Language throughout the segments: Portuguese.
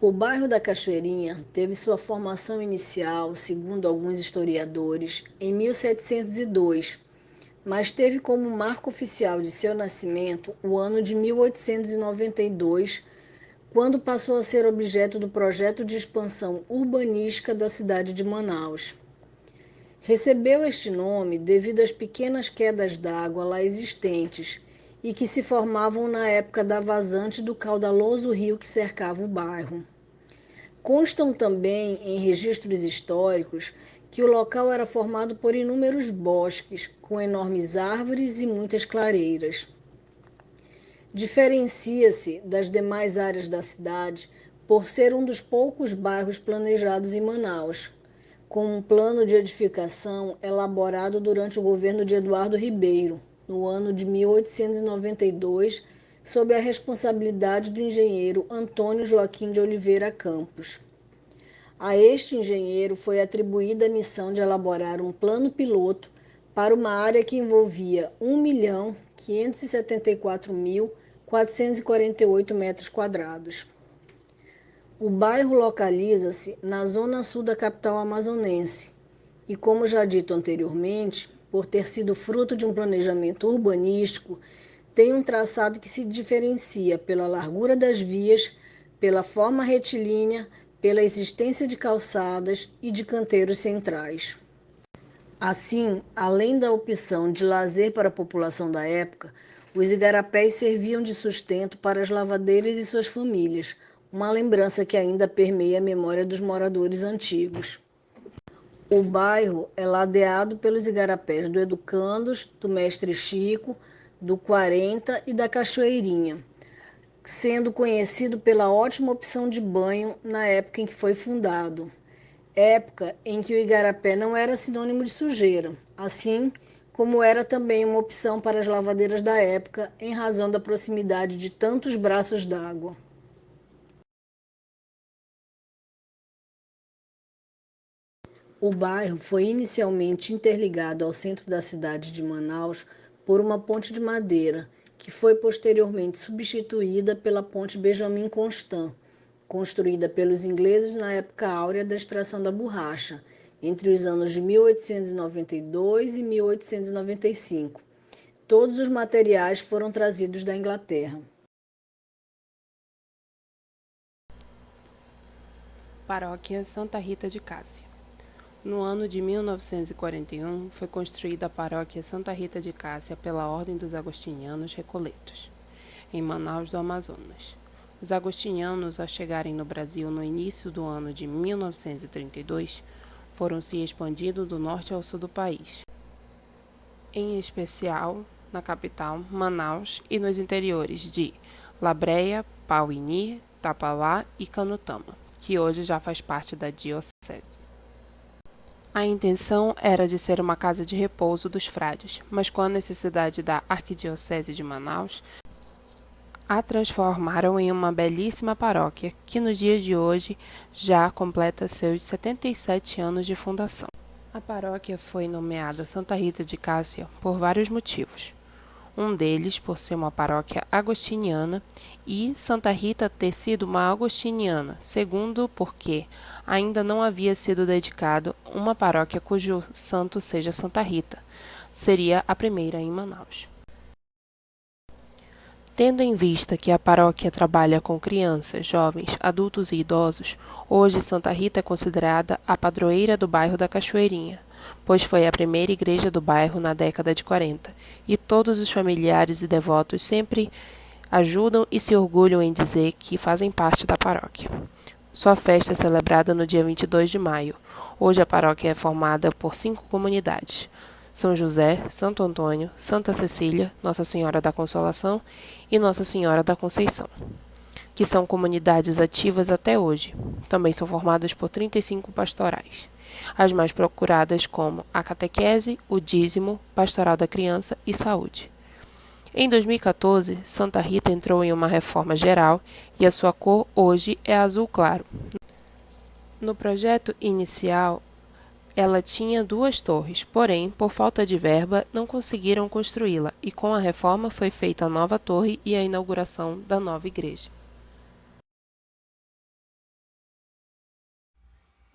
O bairro da Cachoeirinha teve sua formação inicial, segundo alguns historiadores, em 1702, mas teve como marco oficial de seu nascimento o ano de 1892, quando passou a ser objeto do projeto de expansão urbanística da cidade de Manaus. Recebeu este nome devido às pequenas quedas d'água lá existentes e que se formavam na época da vazante do caudaloso rio que cercava o bairro. Constam também em registros históricos que o local era formado por inúmeros bosques, com enormes árvores e muitas clareiras. Diferencia-se das demais áreas da cidade por ser um dos poucos bairros planejados em Manaus, com um plano de edificação elaborado durante o governo de Eduardo Ribeiro, no ano de 1892, sob a responsabilidade do engenheiro Antônio Joaquim de Oliveira Campos. A este engenheiro foi atribuída a missão de elaborar um plano piloto para uma área que envolvia 1.574.448 metros quadrados. O bairro localiza-se na zona sul da capital amazonense e, como já dito anteriormente, por ter sido fruto de um planejamento urbanístico, tem um traçado que se diferencia pela largura das vias, pela forma retilínea, pela existência de calçadas e de canteiros centrais. Assim, além da opção de lazer para a população da época, os igarapés serviam de sustento para as lavadeiras e suas famílias, uma lembrança que ainda permeia a memória dos moradores antigos. O bairro é ladeado pelos igarapés do Educandos, do Mestre Chico, do 40 e da Cachoeirinha, sendo conhecido pela ótima opção de banho na época em que foi fundado, época em que o igarapé não era sinônimo de sujeira, assim como era também uma opção para as lavadeiras da época em razão da proximidade de tantos braços d'água. O bairro foi inicialmente interligado ao centro da cidade de Manaus por uma ponte de madeira, que foi posteriormente substituída pela ponte Benjamin Constant, construída pelos ingleses na época áurea da extração da borracha, entre os anos de 1892 e 1895. Todos os materiais foram trazidos da Inglaterra. Paróquia Santa Rita de Cássia. No ano de 1941, foi construída a Paróquia Santa Rita de Cássia pela Ordem dos Agostinianos Recoletos, em Manaus do Amazonas. Os agostinianos, ao chegarem no Brasil no início do ano de 1932, foram se expandindo do norte ao sul do país, em especial na capital, Manaus, e nos interiores de Labreia, Pauini, Tapauá e Canutama, que hoje já faz parte da diocese. A intenção era de ser uma casa de repouso dos frades, mas com a necessidade da Arquidiocese de Manaus, a transformaram em uma belíssima paróquia, que nos dias de hoje já completa seus 77 anos de fundação. A paróquia foi nomeada Santa Rita de Cássia por vários motivos. Um deles por ser uma paróquia agostiniana e Santa Rita ter sido uma agostiniana, segundo porque ainda não havia sido dedicado uma paróquia cujo santo seja Santa Rita. Seria a primeira em Manaus. Tendo em vista que a paróquia trabalha com crianças, jovens, adultos e idosos, hoje Santa Rita é considerada a padroeira do bairro da Cachoeirinha, pois foi a primeira igreja do bairro na década de 40, e todos os familiares e devotos sempre ajudam e se orgulham em dizer que fazem parte da paróquia. Sua festa é celebrada no dia 22 de maio. Hoje a paróquia é formada por 5 comunidades: São José, Santo Antônio, Santa Cecília, Nossa Senhora da Consolação e Nossa Senhora da Conceição, que são comunidades ativas até hoje. Também são formadas por 35 pastorais, as mais procuradas como a catequese, o dízimo, pastoral da criança e saúde. Em 2014, Santa Rita entrou em uma reforma geral e a sua cor hoje é azul claro. No projeto inicial, ela tinha 2 torres, porém, por falta de verba, não conseguiram construí-la, e com a reforma foi feita a nova torre e a inauguração da nova igreja.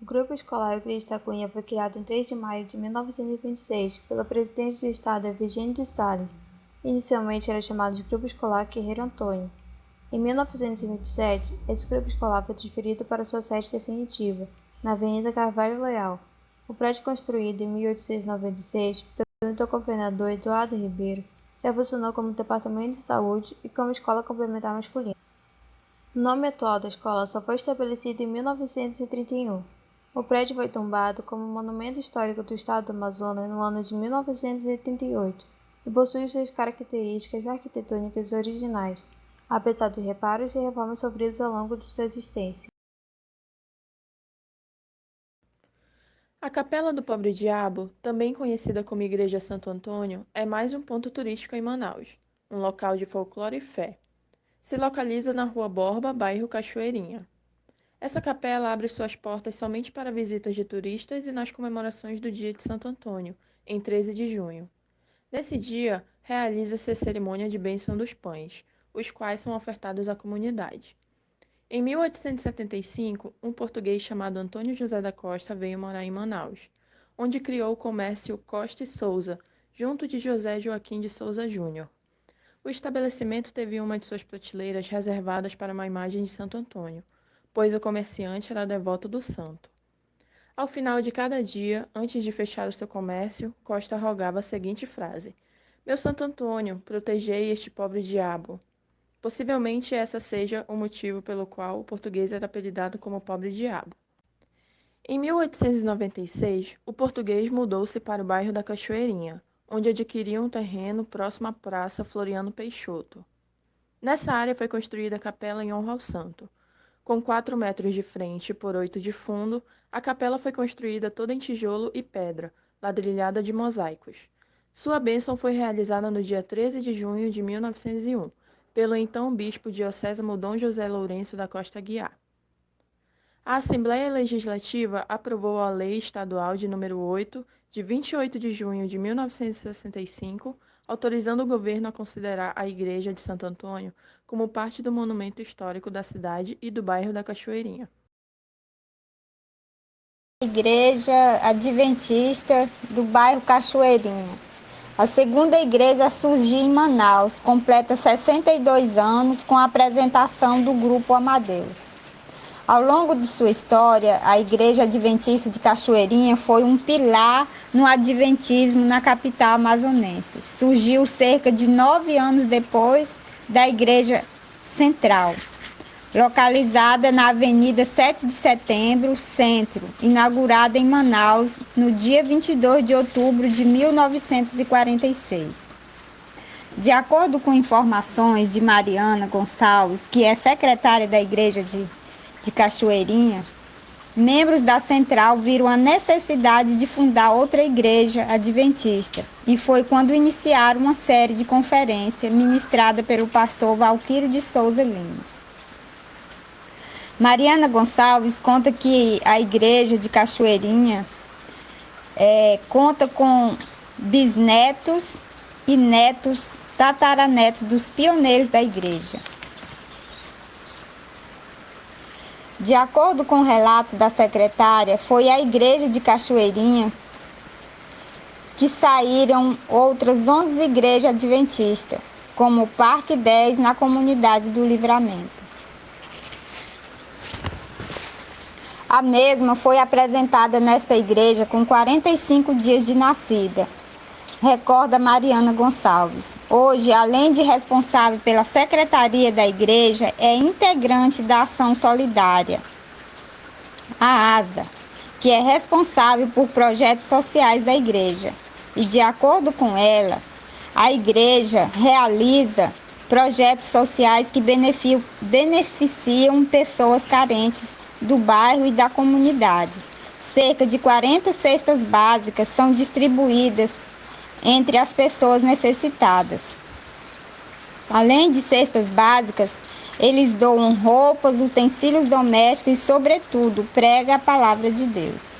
O Grupo Escolar Euclides da Cunha foi criado em 3 de maio de 1926 pela presidente do estado, Virgínia de Salles. Inicialmente era chamado de Grupo Escolar Guerreiro Antônio. Em 1927, esse grupo escolar foi transferido para sua sede definitiva, na Avenida Carvalho Leal. O prédio construído em 1896 pelo então governador Eduardo Ribeiro já funcionou como departamento de saúde e como escola complementar masculina. O nome atual da escola só foi estabelecido em 1931. O prédio foi tombado como monumento histórico do estado do Amazonas no ano de 1988 e possui suas características arquitetônicas originais, apesar dos reparos e reformas sofridos ao longo de sua existência. A Capela do Pobre Diabo, também conhecida como Igreja Santo Antônio, é mais um ponto turístico em Manaus, um local de folclore e fé. Se localiza na Rua Borba, bairro Cachoeirinha. Essa capela abre suas portas somente para visitas de turistas e nas comemorações do Dia de Santo Antônio, em 13 de junho. Nesse dia, realiza-se a cerimônia de bênção dos pães, os quais são ofertados à comunidade. Em 1875, um português chamado Antônio José da Costa veio morar em Manaus, onde criou o comércio Costa e Souza, junto de José Joaquim de Souza Júnior. O estabelecimento teve uma de suas prateleiras reservadas para uma imagem de Santo Antônio, pois o comerciante era devoto do santo. Ao final de cada dia, antes de fechar o seu comércio, Costa rogava a seguinte frase: Meu Santo Antônio, protegei este pobre diabo. Possivelmente essa seja o motivo pelo qual o português era apelidado como Pobre Diabo. Em 1896, o português mudou-se para o bairro da Cachoeirinha, onde adquiriu um terreno próximo à Praça Floriano Peixoto. Nessa área foi construída a capela em honra ao santo. Com 4 metros de frente por 8 de fundo, a capela foi construída toda em tijolo e pedra, ladrilhada de mosaicos. Sua bênção foi realizada no dia 13 de junho de 1901, pelo então bispo diocesano Dom José Lourenço da Costa Guiar. A Assembleia Legislativa aprovou a Lei Estadual de número 8, de 28 de junho de 1965, autorizando o governo a considerar a Igreja de Santo Antônio como parte do monumento histórico da cidade e do bairro da Cachoeirinha. Igreja Adventista do bairro Cachoeirinha. A segunda igreja surgiu em Manaus, completa 62 anos com a apresentação do Grupo Amadeus. Ao longo de sua história, a Igreja Adventista de Cachoeirinha foi um pilar no adventismo na capital amazonense. Surgiu cerca de 9 anos depois da Igreja Central, localizada na Avenida 7 de Setembro, Centro, inaugurada em Manaus no dia 22 de outubro de 1946. De acordo com informações de Mariana Gonçalves, que é secretária da Igreja de Cachoeirinha, membros da Central viram a necessidade de fundar outra igreja adventista, e foi quando iniciaram uma série de conferências ministrada pelo pastor Valquírio de Souza Lima. Mariana Gonçalves conta que a igreja de Cachoeirinha conta com bisnetos e netos, tataranetos dos pioneiros da igreja. De acordo com relatos da secretária, foi a igreja de Cachoeirinha que saíram outras 11 igrejas adventistas, como o Parque 10 na comunidade do Livramento. A mesma foi apresentada nesta igreja com 45 dias de nascida, recorda Mariana Gonçalves. Hoje, além de responsável pela secretaria da igreja, é integrante da Ação Solidária, a ASA, que é responsável por projetos sociais da igreja. E de acordo com ela, a igreja realiza projetos sociais que beneficiam pessoas carentes do bairro e da comunidade. Cerca de 40 cestas básicas são distribuídas entre as pessoas necessitadas. Além de cestas básicas, eles doam roupas, utensílios domésticos e, sobretudo, pregam a palavra de Deus.